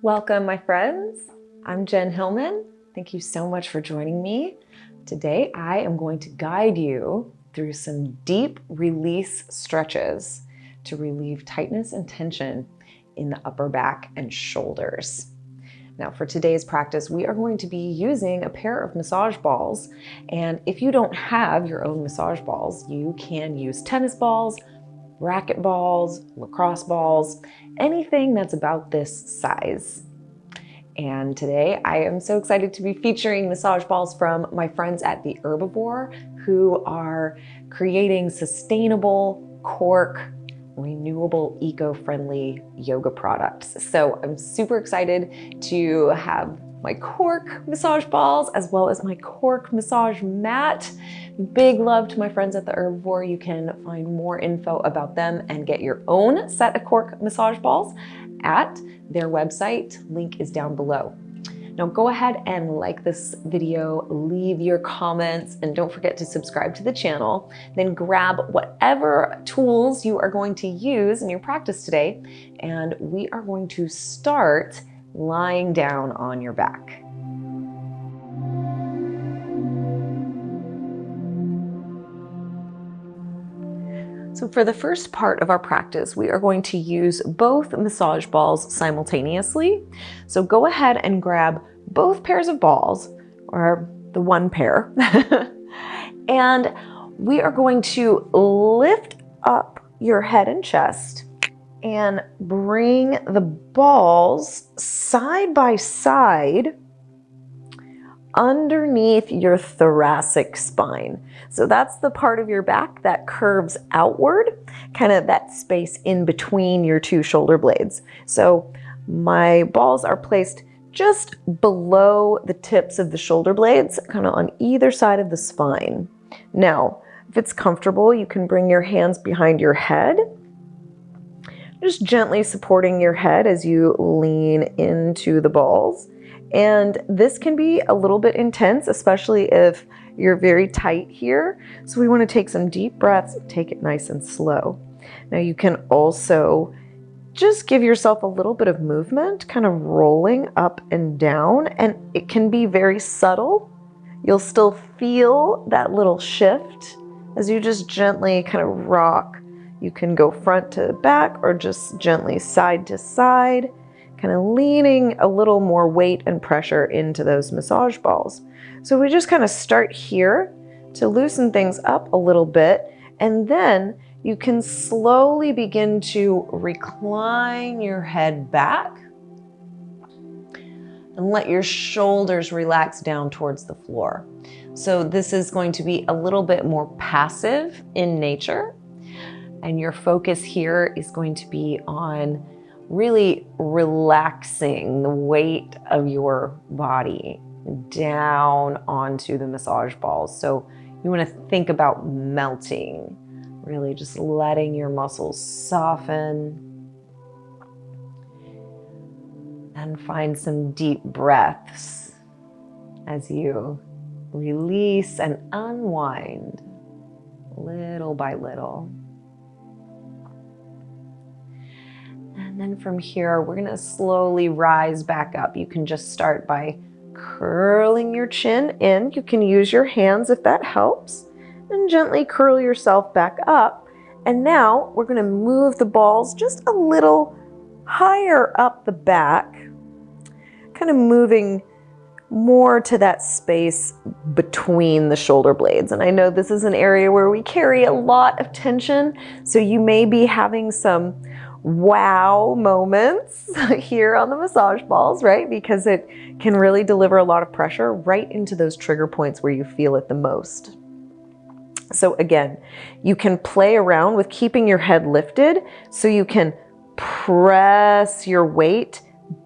Welcome, my friends. I'm Jen Hilman. Thank you so much for joining me. Today, I am going to guide you through some deep release stretches to relieve tightness and tension in the upper back and shoulders. Now, for today's practice, we are going to be using a pair of massage balls. And if you don't have your own massage balls, you can use tennis balls, racket balls, lacrosse balls, anything that's about this size. And today I am so excited to be featuring massage balls from my friends at the Urbivore, who are creating sustainable CORK, renewable, eco-friendly yoga products. So I'm super excited to have my CORK massage balls as well as my CORK massage mat. Big love to my friends at the Urbivore. You can find more info about them and get your own set of CORK massage balls at their website. Link is down below. Now go ahead and like this video, leave your comments, and don't forget to subscribe to the channel. Then grab whatever tools you are going to use in your practice today, and we are going to start lying down on your back. So for the first part of our practice, we are going to use both massage balls simultaneously. So go ahead and grab both pairs of balls, or the one pair, and we are going to lift up your head and chest and bring the balls side by side underneath your thoracic spine. So that's the part of your back that curves outward, kind of that space in between your two shoulder blades. So my balls are placed just below the tips of the shoulder blades, kind of on either side of the spine. Now, if it's comfortable, you can bring your hands behind your head, just gently supporting your head as you lean into the balls. And this can be a little bit intense, especially if you're very tight here. So we want to take some deep breaths, take it nice and slow. Now you can also just give yourself a little bit of movement, kind of rolling up and down, and it can be very subtle. You'll still feel that little shift as you just gently kind of rock. You can go front to back or just gently side to side, kind of leaning a little more weight and pressure into those massage balls. So we just kind of start here to loosen things up a little bit, and then you can slowly begin to recline your head back and let your shoulders relax down towards the floor. So this is going to be a little bit more passive in nature, and your focus here is going to be on really relaxing the weight of your body down onto the massage balls. So you want to think about melting, really just letting your muscles soften, and find some deep breaths as you release and unwind little by little. And then from here, we're going to slowly rise back up. You can just start by curling your chin in. You can use your hands if that helps, and gently curl yourself back up. And now we're going to move the balls just a little higher up the back, kind of moving more to that space between the shoulder blades. And I know this is an area where we carry a lot of tension, so you may be having some wow moments here on the massage balls, right? Because it can really deliver a lot of pressure right into those trigger points where you feel it the most. So again, you can play around with keeping your head lifted, so you can press your weight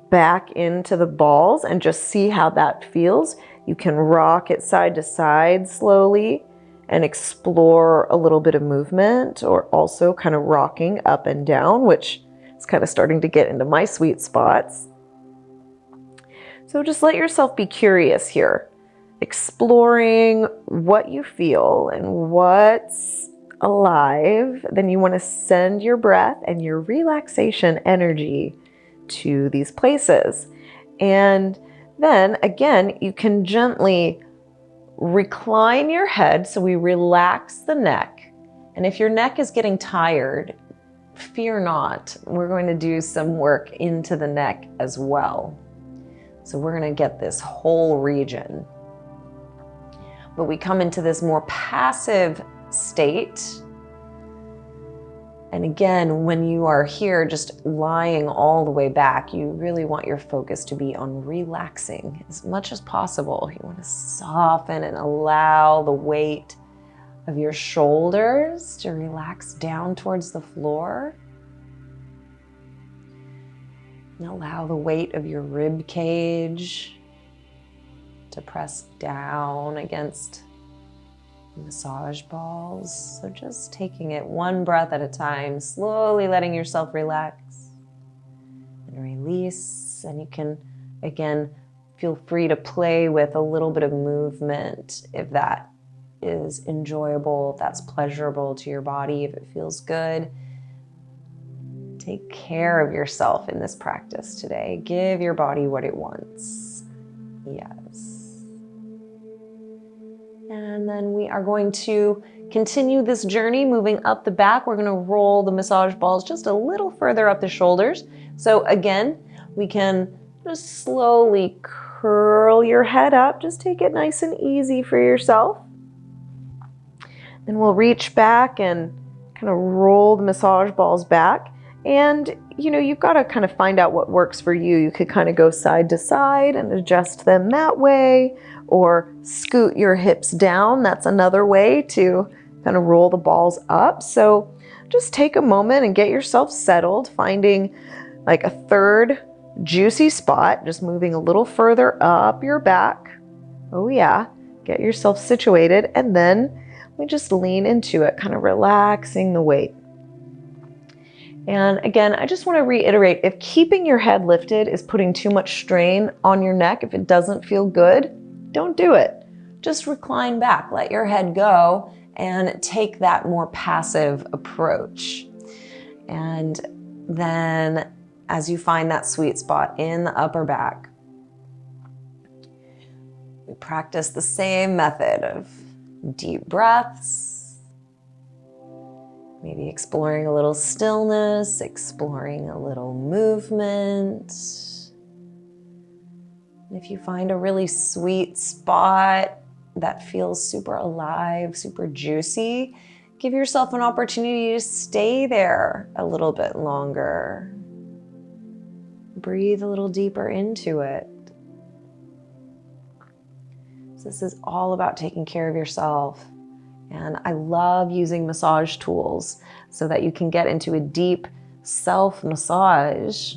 back into the balls and just see how that feels. You can rock it side to side slowly and explore a little bit of movement, or also kind of rocking up and down, which is kind of starting to get into my sweet spots. So just let yourself be curious here, exploring what you feel and what's alive. Then you want to send your breath and your relaxation energy to these places. And then again, you can gently recline your head, so we relax the neck. And if your neck is getting tired, fear not. We're going to do some work into the neck as well. So we're going to get this whole region. But we come into this more passive state. And again, when you are here just lying all the way back, you really want your focus to be on relaxing as much as possible. You want to soften and allow the weight of your shoulders to relax down towards the floor. And allow the weight of your rib cage to press down against massage balls. So just taking it one breath at a time, slowly letting yourself relax and release. And you can, again, feel free to play with a little bit of movement if that is enjoyable, if that's pleasurable to your body, if it feels good. Take care of yourself in this practice today. Give your body what it wants. Yes. And then we are going to continue this journey, moving up the back. We're going to roll the massage balls just a little further up the shoulders. So again, we can just slowly curl your head up. Just take it nice and easy for yourself. Then we'll reach back and kind of roll the massage balls back. And you know, you've got to kind of find out what works for you. You could kind of go side to side and adjust them that way, or scoot your hips down. That's another way to kind of roll the balls up. So just take a moment and get yourself settled, finding like a third juicy spot, just moving a little further up your back. Oh yeah, get yourself situated, and then we just lean into it, kind of relaxing the weight. And again, I just want to reiterate, if keeping your head lifted is putting too much strain on your neck, if it doesn't feel good, don't do it. Just recline back, let your head go, and take that more passive approach. And then as you find that sweet spot in the upper back, we practice the same method of deep breaths, maybe exploring a little stillness, exploring a little movement. And if you find a really sweet spot that feels super alive, super juicy, give yourself an opportunity to stay there a little bit longer. Breathe a little deeper into it. So this is all about taking care of yourself. And I love using massage tools so that you can get into a deep self-massage.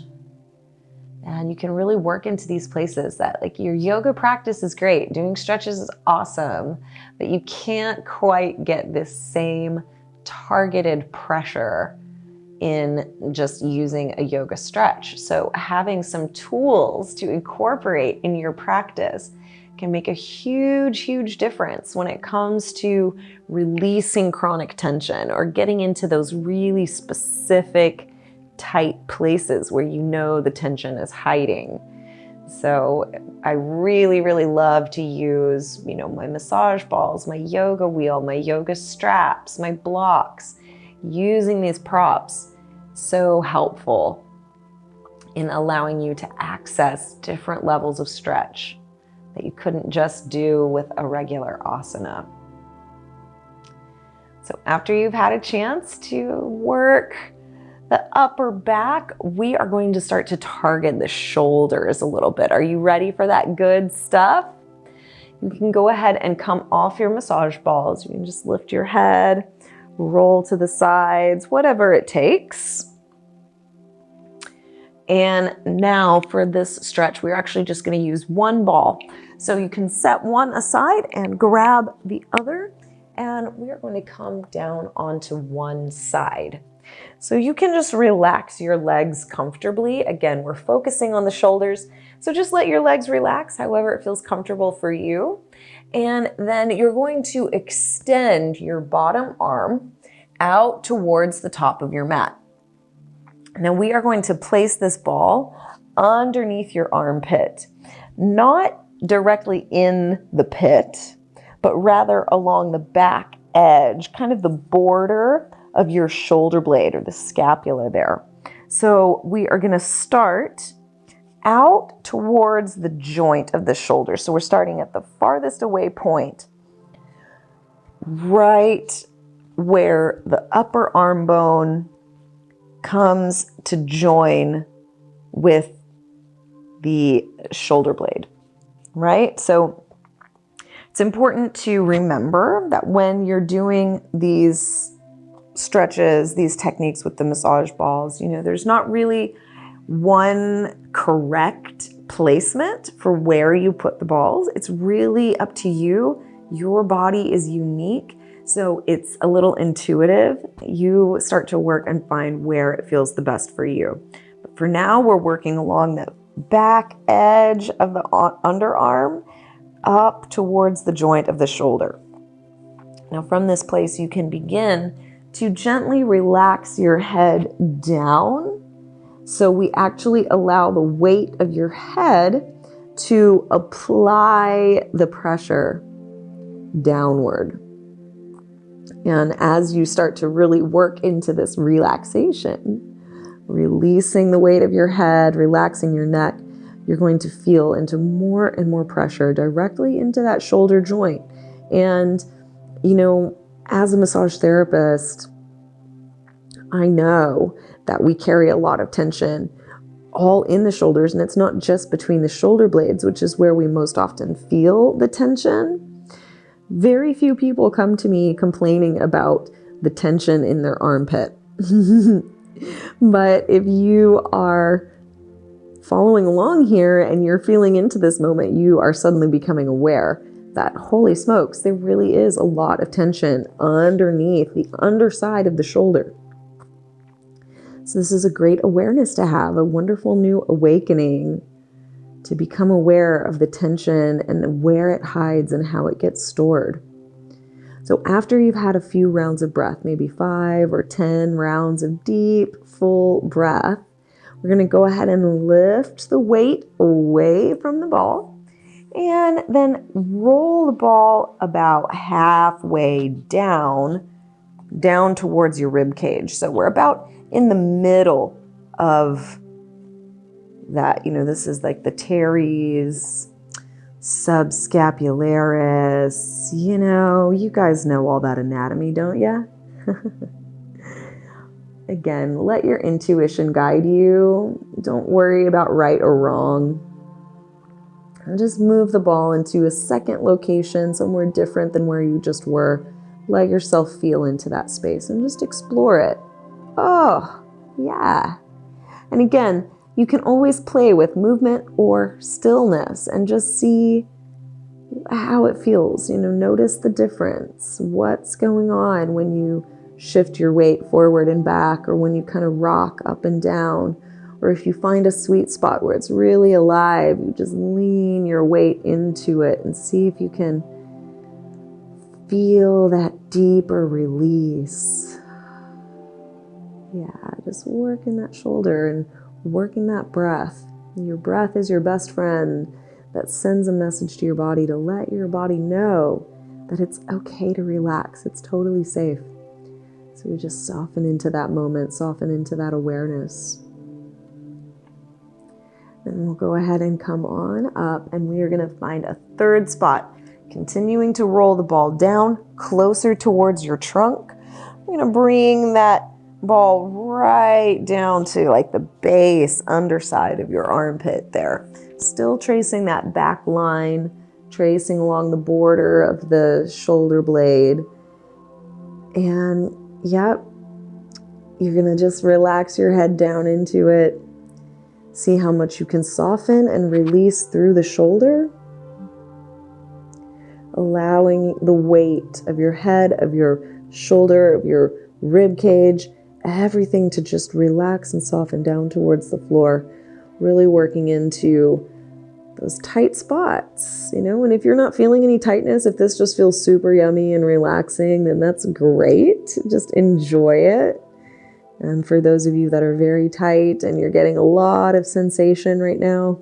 And you can really work into these places that, like, your yoga practice is great. Doing stretches is awesome, but you can't quite get this same targeted pressure in just using a yoga stretch. So having some tools to incorporate in your practice can make a huge, huge difference when it comes to releasing chronic tension or getting into those really specific tight places where you know the tension is hiding. So I really, really love to use, you know, my massage balls, my yoga wheel, my yoga straps, my blocks. Using these props, so helpful in allowing you to access different levels of stretch that you couldn't just do with a regular asana. So after you've had a chance to work the upper back, we are going to start to target the shoulders a little bit. Are you ready for that good stuff? You can go ahead and come off your massage balls. You can just lift your head, roll to the sides, whatever it takes. And now for this stretch, we're actually just going to use one ball. So you can set one aside and grab the other, and we are going to come down onto one side. So you can just relax your legs comfortably. Again, we're focusing on the shoulders, so just let your legs relax however it feels comfortable for you. And then you're going to extend your bottom arm out towards the top of your mat. Now we are going to place this ball underneath your armpit, not directly in the pit, but rather along the back edge, kind of the border of your shoulder blade or the scapula there. So we are going to start out towards the joint of the shoulder. So we're starting at the farthest away point, right where the upper arm bone comes to join with the shoulder blade, right? So it's important to remember that when you're doing these stretches, these techniques with the massage balls, there's not really one correct placement for where you put the balls. It's really up to you. Your body is unique, so it's a little intuitive. You start to work and find where it feels the best for you. But for now, we're working along the back edge of the underarm up towards the joint of the shoulder. Now from this place, you can begin to gently relax your head down. So we actually allow the weight of your head to apply the pressure downward. And as you start to really work into this relaxation, releasing the weight of your head, relaxing your neck, you're going to feel into more and more pressure directly into that shoulder joint. And, as a massage therapist, I know that we carry a lot of tension all in the shoulders, and it's not just between the shoulder blades, which is where we most often feel the tension. Very few people come to me complaining about the tension in their armpit. But if you are following along here and you're feeling into this moment, you are suddenly becoming aware that, holy smokes, there really is a lot of tension underneath the underside of the shoulder. So this is a great awareness to have, a wonderful new awakening to become aware of the tension and where it hides and how it gets stored. So after you've had a few rounds of breath, maybe 5 or 10 rounds of deep, full breath, we're going to go ahead and lift the weight away from the ball and then roll the ball about halfway down towards your rib cage. So we're about in the middle of that. This is like the teres, subscapularis. You guys know all that anatomy, don't ya? Again, let your intuition guide you. Don't worry about right or wrong. And just move the ball into a second location, somewhere different than where you just were. Let yourself feel into that space and just explore it. Oh, yeah. And again, you can always play with movement or stillness and just see how it feels. Notice the difference. What's going on when you shift your weight forward and back, or when you kind of rock up and down, or if you find a sweet spot where it's really alive, you just lean your weight into it and see if you can feel that deeper release. Yeah, just working that shoulder and working that breath. Your breath is your best friend that sends a message to your body to let your body know that it's okay to relax. It's totally safe. So we just soften into that moment, soften into that awareness. Then we'll go ahead and come on up, and we are going to find a third spot, continuing to roll the ball down closer towards your trunk. We're going to bring that ball right down to like the base underside of your armpit there. Still tracing that back line, tracing along the border of the shoulder blade. And yep, you're going to just relax your head down into it. See how much you can soften and release through the shoulder. Allowing the weight of your head, of your shoulder, of your rib cage, everything to just relax and soften down towards the floor. Really working into those tight spots, and if you're not feeling any tightness, if this just feels super yummy and relaxing, then that's great. Just enjoy it. And for those of you that are very tight and you're getting a lot of sensation right now,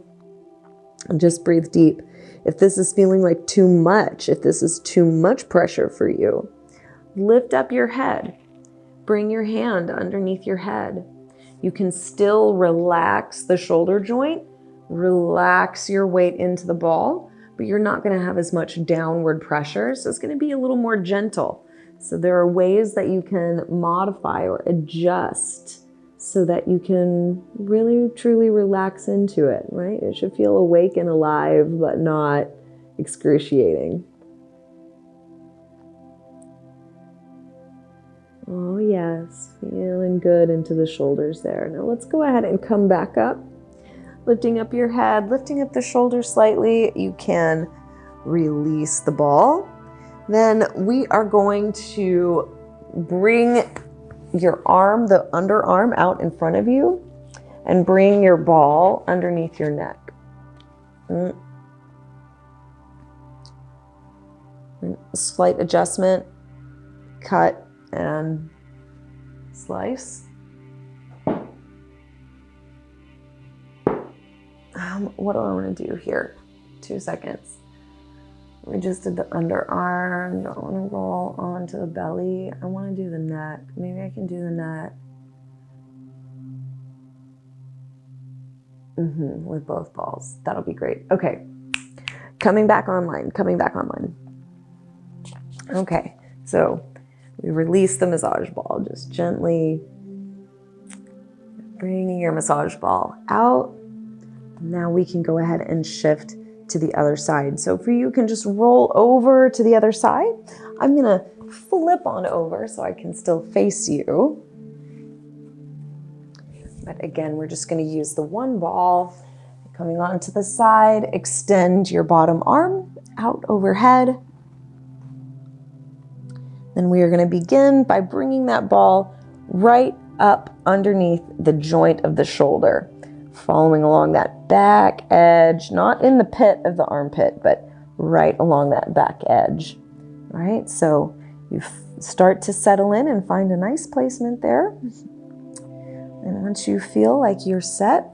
just breathe deep. If this is feeling like too much, if this is too much pressure for you, lift up your head. Bring your hand underneath your head. You can still relax the shoulder joint, relax your weight into the ball, but you're not going to have as much downward pressure. So it's going to be a little more gentle. So there are ways that you can modify or adjust so that you can really, truly relax into it, right? It should feel awake and alive, but not excruciating. Oh yes, feeling good into the shoulders there. Now let's go ahead and come back up. Lifting up your head, lifting up the shoulders slightly. You can release the ball. Then we are going to bring your arm, the underarm, out in front of you and bring your ball underneath your neck. And a slight adjustment, cut and slice. What do I want to do here? 2 seconds. We just did the underarm. Don't want to roll onto the belly. I want to do the neck. Maybe I can do the neck. With both balls. That'll be great. Okay. Coming back online. Okay. So we release the massage ball. Just gently bringing your massage ball out. Now we can go ahead and shift to the other side. So for you can just roll over to the other side. I'm gonna flip on over so I can still face you. But again, we're just gonna use the one ball. Coming onto the side, extend your bottom arm out overhead. Then we are gonna begin by bringing that ball right up underneath the joint of the shoulder, following along that back edge, not in the pit of the armpit, but right along that back edge. All right, so you start to settle in and find a nice placement there. And once you feel like you're set,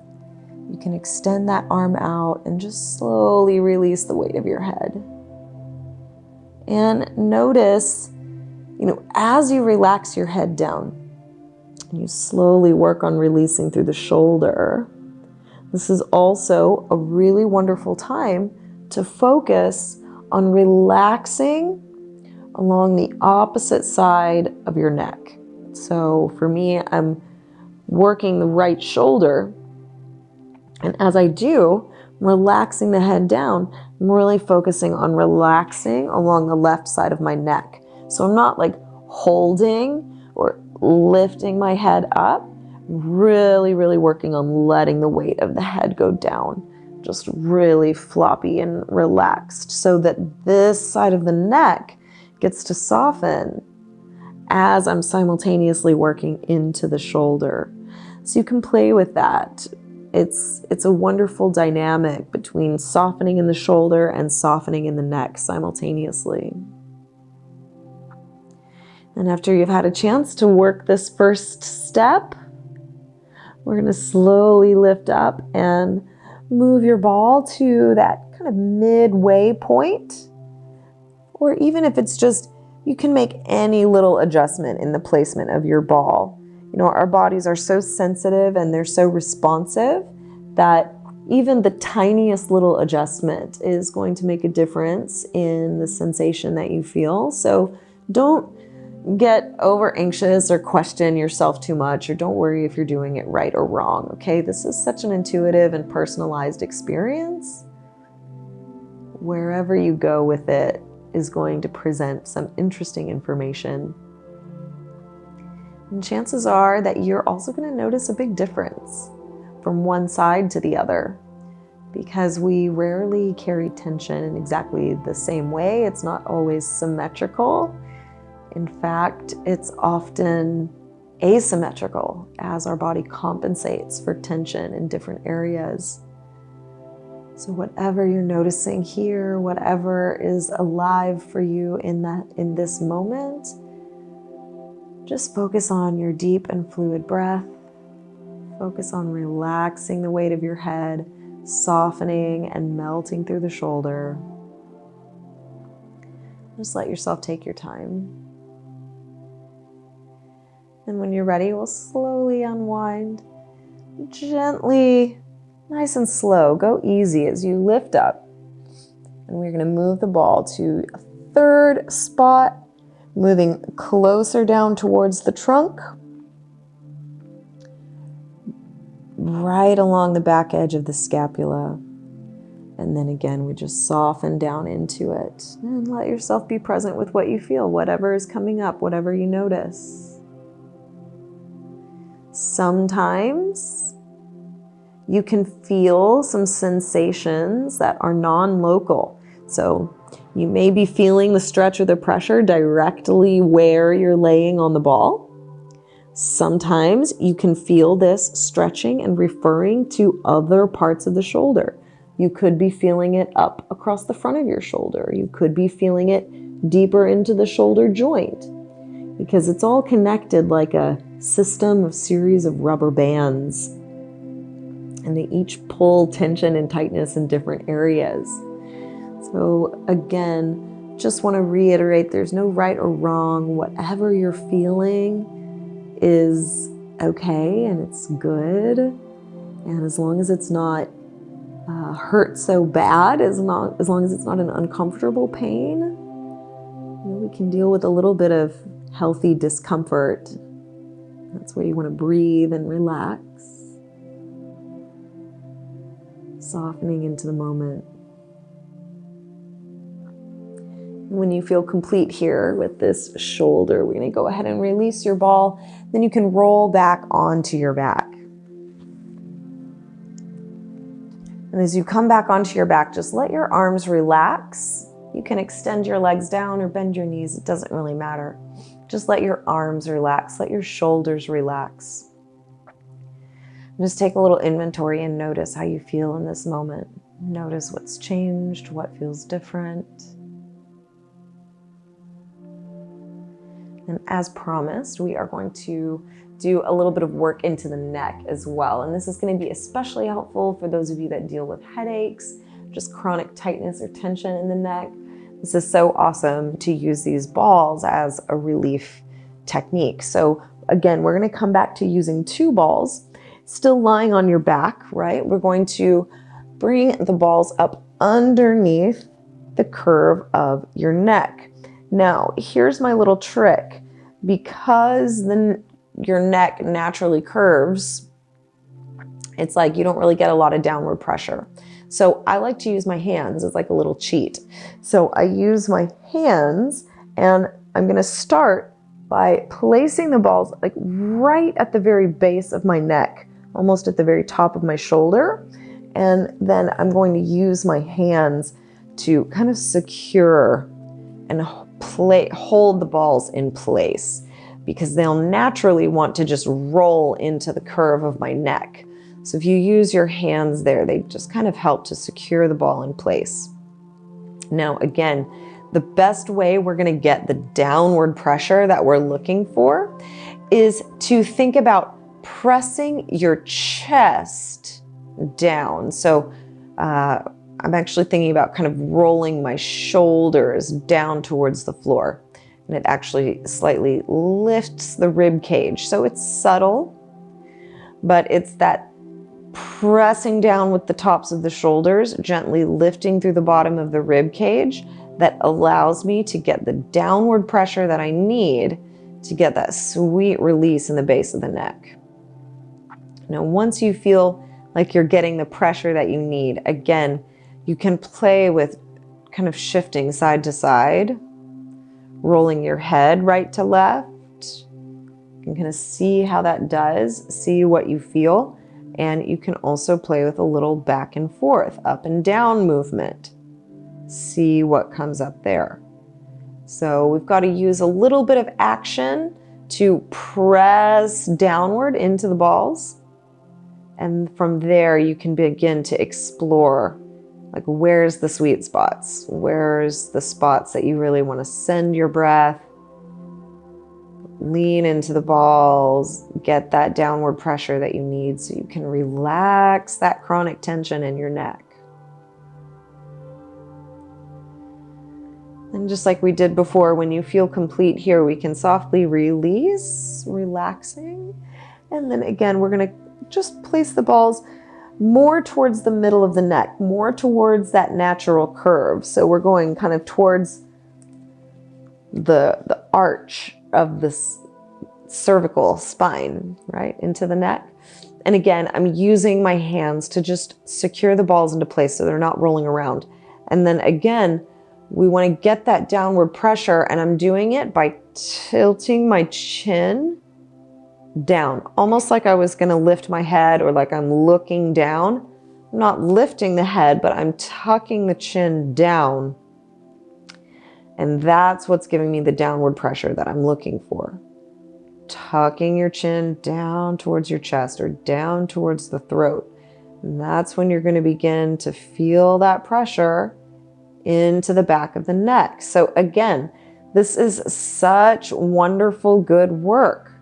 you can extend that arm out and just slowly release the weight of your head. And notice, as you relax your head down, and you slowly work on releasing through the shoulder, this is also a really wonderful time to focus on relaxing along the opposite side of your neck. So for me, I'm working the right shoulder. And as I do, I'm relaxing the head down. I'm really focusing on relaxing along the left side of my neck. So I'm not like holding or lifting my head up. Really, really working on letting the weight of the head go down. Just really floppy and relaxed so that this side of the neck gets to soften as I'm simultaneously working into the shoulder. So you can play with that. It's a wonderful dynamic between softening in the shoulder and softening in the neck simultaneously. And after you've had a chance to work this first step, we're going to slowly lift up and move your ball to that kind of midway point. Or even if it's just, you can make any little adjustment in the placement of your ball. Our bodies are so sensitive and they're so responsive that even the tiniest little adjustment is going to make a difference in the sensation that you feel. So don't get over anxious or question yourself too much, or don't worry if you're doing it right or wrong, okay? This is such an intuitive and personalized experience. Wherever you go with it is going to present some interesting information. And chances are that you're also going to notice a big difference from one side to the other, because we rarely carry tension in exactly the same way. It's not always symmetrical. In fact, it's often asymmetrical as our body compensates for tension in different areas. So whatever you're noticing here, whatever is alive for you in this moment, Just focus on your deep and fluid breath. Focus on relaxing the weight of your head, softening and melting through the shoulder. Just let yourself take your time. And when you're ready, we'll slowly unwind. Gently, nice and slow, go easy as you lift up. And we're going to move the ball to a third spot, moving closer down towards the trunk, right along the back edge of the scapula. And then again, we just soften down into it and let yourself be present with what you feel, whatever is coming up, whatever you notice. Sometimes you can feel some sensations that are non-local. So you may be feeling the stretch or the pressure directly where you're laying on the ball. Sometimes you can feel this stretching and referring to other parts of the shoulder. You could be feeling it up across the front of your shoulder. You could be feeling it deeper into the shoulder joint, because it's all connected like a system of series of rubber bands. And they each pull tension and tightness in different areas. So again, just want to reiterate, there's no right or wrong. Whatever you're feeling is okay and it's good. And as long as it's not hurt so bad, as long as it's not an uncomfortable pain, we can deal with a little bit of healthy discomfort. That's where you want to breathe and relax. Softening into the moment. When you feel complete here with this shoulder, we're going to go ahead and release your ball. Then you can roll back onto your back. And as you come back onto your back, just let your arms relax. You can extend your legs down or bend your knees. It doesn't really matter. Just let your arms relax. Let your shoulders relax. Just take a little inventory and notice how you feel in this moment. Notice what's changed, what feels different. And as promised, we are going to do a little bit of work into the neck as well. And this is going to be especially helpful for those of you that deal with headaches, just chronic tightness or tension in the neck. This is so awesome to use these balls as a relief technique. So again, we're going to come back to using 2 balls, still lying on your back, right? We're going to bring the balls up underneath the curve of your neck. Now, here's my little trick. Because your neck naturally curves, it's like you don't really get a lot of downward pressure. So I like to use my hands as like a little cheat. So I use my hands, and I'm going to start by placing the balls like right at the very base of my neck, almost at the very top of my shoulder. And then I'm going to use my hands to kind of secure and hold the balls in place, because they'll naturally want to just roll into the curve of my neck. So if you use your hands there, they just kind of help to secure the ball in place. Now, again, the best way we're going to get the downward pressure that we're looking for is to think about pressing your chest down. So I'm actually thinking about kind of rolling my shoulders down towards the floor. And it actually slightly lifts the rib cage. So it's subtle, but it's that pressing down with the tops of the shoulders, gently lifting through the bottom of the rib cage, that allows me to get the downward pressure that I need to get that sweet release in the base of the neck. Now, once you feel like you're getting the pressure that you need, again, you can play with kind of shifting side to side, rolling your head right to left. You can kind of see how that does, see what you feel. And you can also play with a little back and forth, up and down movement. See what comes up there. So we've got to use a little bit of action to press downward into the balls. And from there, you can begin to explore, like, where's the sweet spots? Where's the spots that you really want to send your breath? Lean into the balls, get that downward pressure that you need so you can relax that chronic tension in your neck. And just like we did before, when you feel complete here, we can softly release, relaxing. And then again, we're going to just place the balls more towards the middle of the neck, more towards that natural curve. So we're going kind of towards the arch of this cervical spine, right, into the neck. And again, I'm using my hands to just secure the balls into place so they're not rolling around. And then again, we want to get that downward pressure, and I'm doing it by tilting my chin down, almost like I was going to lift my head, or like I'm looking down. I'm not lifting the head, but I'm tucking the chin down. And that's what's giving me the downward pressure that I'm looking for. Tucking your chin down towards your chest or down towards the throat. And that's when you're going to begin to feel that pressure into the back of the neck. So again, this is such wonderful, good work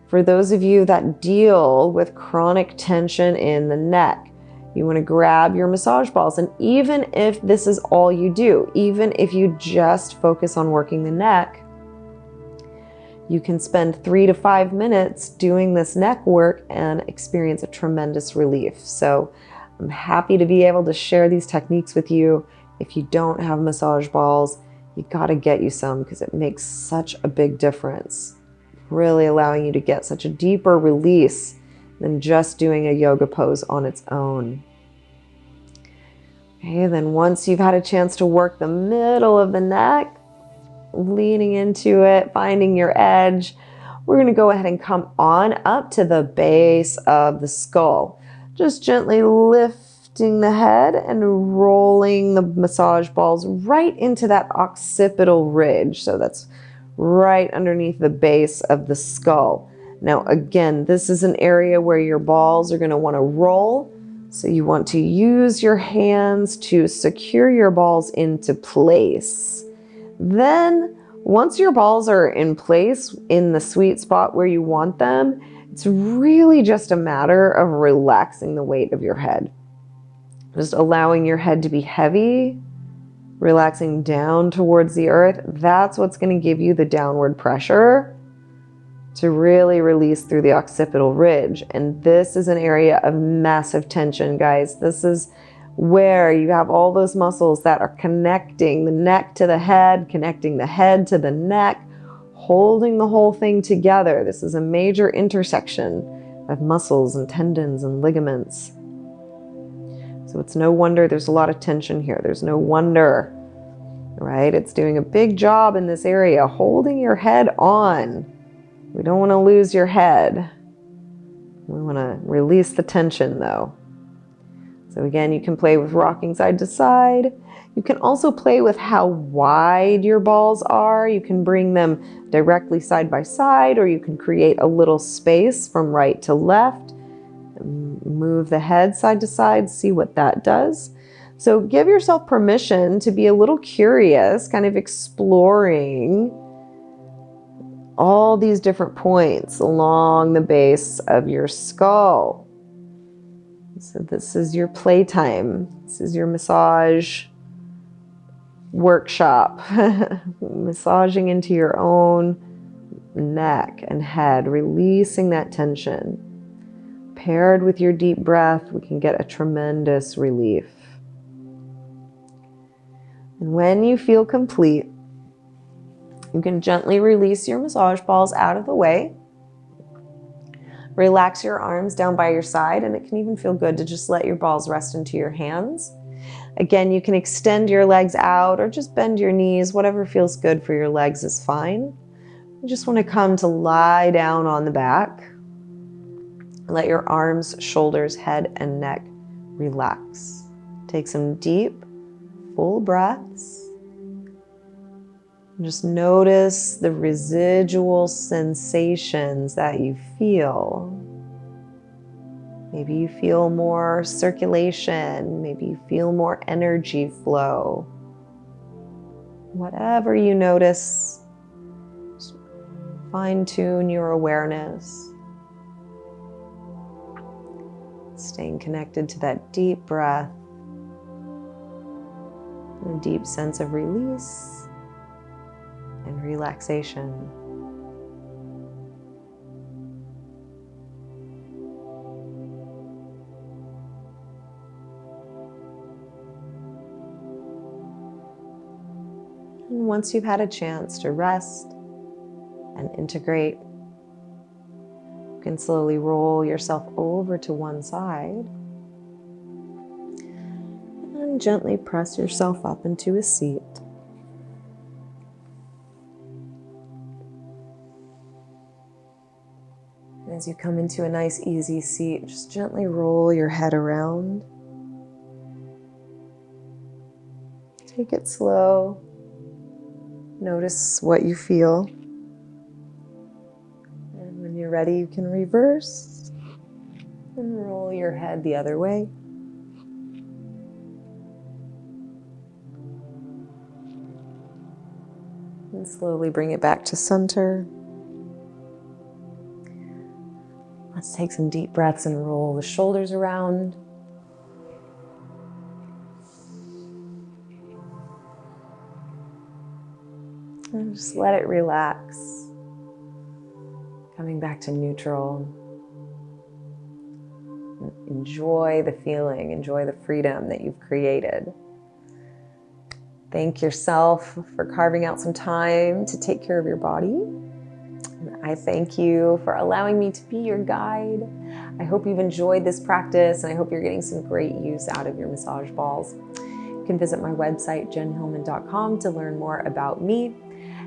for those of you that deal with chronic tension in the neck. You want to grab your massage balls, and even if this is all you do, even if you just focus on working the neck, you can spend 3 to 5 minutes doing this neck work and experience a tremendous relief. So I'm happy to be able to share these techniques with you. If you don't have massage balls, you got to get you some, because it makes such a big difference, really allowing you to get such a deeper release than just doing a yoga pose on its own. Okay, then once you've had a chance to work the middle of the neck, leaning into it, finding your edge, we're going to go ahead and come on up to the base of the skull. Just gently lifting the head and rolling the massage balls right into that occipital ridge. So that's right underneath the base of the skull. Now, again, this is an area where your balls are going to want to roll. So you want to use your hands to secure your balls into place. Then, once your balls are in place in the sweet spot where you want them, it's really just a matter of relaxing the weight of your head. Just allowing your head to be heavy, relaxing down towards the earth. That's what's going to give you the downward pressure to really release through the occipital ridge. And this is an area of massive tension, guys. This is where you have all those muscles that are connecting the neck to the head, connecting the head to the neck, holding the whole thing together. This is a major intersection of muscles and tendons and ligaments. So it's no wonder there's a lot of tension here. There's no wonder, right? It's doing a big job in this area, holding your head on. We don't want to lose your head. We want to release the tension though. So again, you can play with rocking side to side. You can also play with how wide your balls are. You can bring them directly side by side, or you can create a little space from right to left. Move the head side to side, see what that does. So give yourself permission to be a little curious, kind of exploring all these different points along the base of your skull. So this is your playtime. This is your massage workshop. Massaging into your own neck and head, releasing that tension. Paired with your deep breath, we can get a tremendous relief. And when you feel complete, you can gently release your massage balls out of the way. Relax your arms down by your side, and it can even feel good to just let your balls rest into your hands. Again, you can extend your legs out or just bend your knees. Whatever feels good for your legs is fine. You just want to come to lie down on the back. Let your arms, shoulders, head, and neck relax. Take some deep, full breaths. Just notice the residual sensations that you feel. Maybe you feel more circulation. Maybe you feel more energy flow. Whatever you notice, fine-tune your awareness, staying connected to that deep breath, and a deep sense of release and relaxation. And once you've had a chance to rest and integrate, you can slowly roll yourself over to one side and gently press yourself up into a seat. And as you come into a nice easy seat, just gently roll your head around. Take it slow. Notice what you feel. And when you're ready, you can reverse and roll your head the other way. And slowly bring it back to center. Let's take some deep breaths and roll the shoulders around. And just let it relax. Coming back to neutral. Enjoy the feeling, enjoy the freedom that you've created. Thank yourself for carving out some time to take care of your body. And I thank you for allowing me to be your guide. I hope you've enjoyed this practice, and I hope you're getting some great use out of your massage balls. You can visit my website, jenhilman.com, to learn more about me.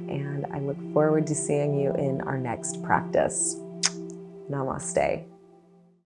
And I look forward to seeing you in our next practice. Namaste.